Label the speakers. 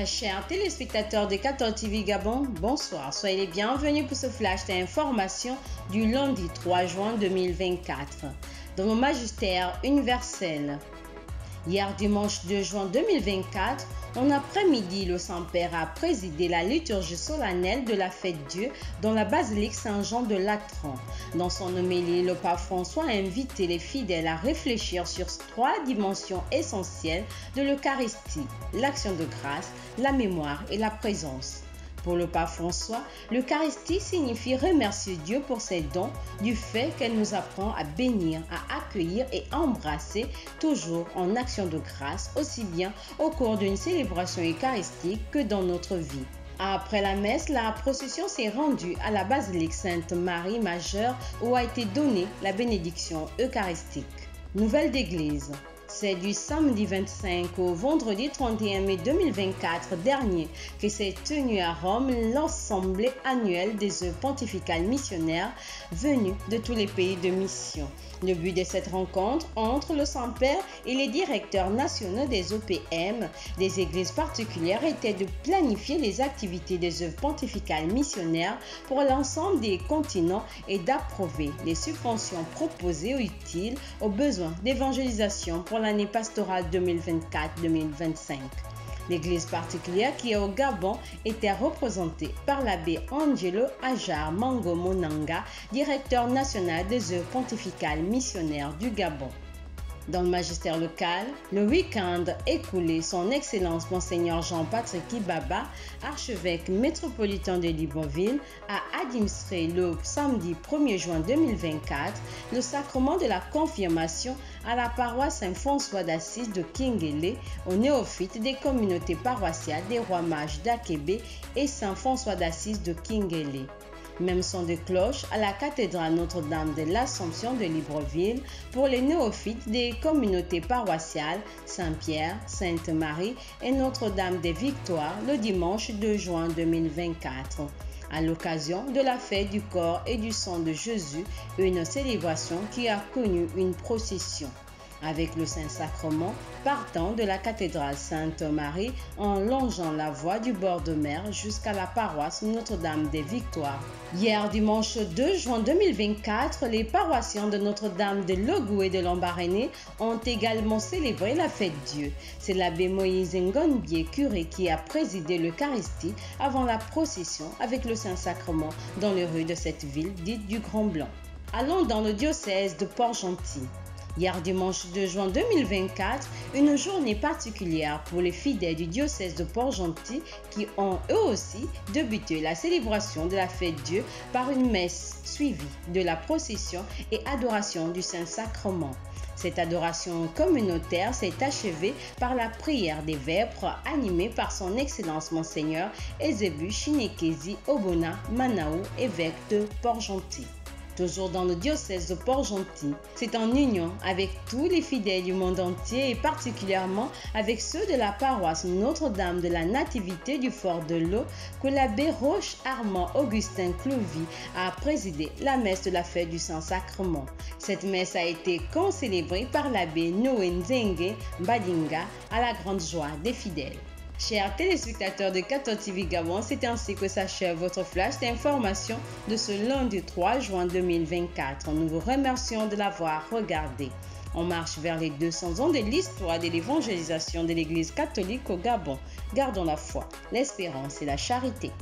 Speaker 1: Très chers téléspectateurs de 14 TV Gabon, bonsoir. Soyez les bienvenus pour ce flash d'information du lundi 3 juin 2024 dans le magistère universel. Hier dimanche 2 juin 2024, en après-midi, le Saint-Père a présidé la liturgie solennelle de la fête Dieu dans la basilique Saint-Jean de Latran. Dans son homélie, le pape François a invité les fidèles à réfléchir sur trois dimensions essentielles de l'Eucharistie: l'action de grâce, la mémoire et la présence. Pour le pape François, l'Eucharistie signifie remercier Dieu pour ses dons, du fait qu'elle nous apprend à bénir, à accueillir et embrasser, toujours en action de grâce, aussi bien au cours d'une célébration eucharistique que dans notre vie. Après la messe, la procession s'est rendue à la basilique Sainte-Marie Majeure où a été donnée la bénédiction eucharistique. Nouvelle d'église. C'est du samedi 25 au vendredi 31 mai 2024 dernier que s'est tenu à Rome l'Assemblée annuelle des œuvres pontificales missionnaires venues de tous les pays de mission. Le but de cette rencontre entre le Saint-Père et les directeurs nationaux des OPM des églises particulières était de planifier les activités des œuvres pontificales missionnaires pour l'ensemble des continents et d'approuver les subventions proposées ou utiles aux besoins d'évangélisation pour l'année pastorale 2024-2025. L'église particulière qui est au Gabon était représentée par l'abbé Angelo Ajar Mango Monanga, directeur national des œuvres pontificales missionnaires du Gabon. Dans le magistère local, le week-end écoulé, son Excellence Monseigneur Jean-Patrick Ibaba, archevêque métropolitain de Libreville, a administré le samedi 1er juin 2024 le sacrement de la confirmation à la paroisse Saint-François d'Assise de Kingele, aux néophytes des communautés paroissiales des Rois Mages d'Akébé et Saint-François d'Assise de Kingele. Même son de cloche à la cathédrale Notre-Dame de l'Assomption de Libreville pour les néophytes des communautés paroissiales Saint-Pierre, Sainte-Marie et Notre-Dame des Victoires le dimanche 2 juin 2024. À l'occasion de la fête du corps et du sang de Jésus, une célébration qui a connu une procession avec le Saint-Sacrement partant de la cathédrale Sainte-Marie en longeant la voie du bord de mer jusqu'à la paroisse Notre-Dame des Victoires. Hier dimanche 2 juin 2024, les paroissiens de Notre-Dame de Logou et de Lambaréné ont également célébré la fête Dieu. C'est l'abbé Moïse Ngonbié, curé, qui a présidé l'Eucharistie avant la procession avec le Saint-Sacrement dans les rues de cette ville dite du Grand Blanc. Allons dans le diocèse de Port-Gentil. Hier dimanche 2 juin 2024, une journée particulière pour les fidèles du diocèse de Port-Gentil qui ont eux aussi débuté la célébration de la fête Dieu par une messe suivie de la procession et adoration du Saint-Sacrement. Cette adoration communautaire s'est achevée par la prière des vêpres animée par son Excellence Monseigneur Ezebu Chinekezi Obona Manaou, évêque de Port-Gentil. Toujours dans le diocèse de Port-Gentil, c'est en union avec tous les fidèles du monde entier et particulièrement avec ceux de la paroisse Notre-Dame de la Nativité du Fort de l'Eau que l'abbé Roche Armand Augustin Clouvy a présidé la messe de la fête du Saint-Sacrement. Cette messe a été concélébrée par l'abbé Noé Nzenge Mbadinga à la grande joie des fidèles. Chers téléspectateurs de 14 TV Gabon, c'est ainsi que s'achève votre flash d'information de ce lundi 3 juin 2024. Nous vous remercions de l'avoir regardé. On marche vers les 200 ans de l'histoire de l'évangélisation de l'Église catholique au Gabon. Gardons la foi, l'espérance et la charité.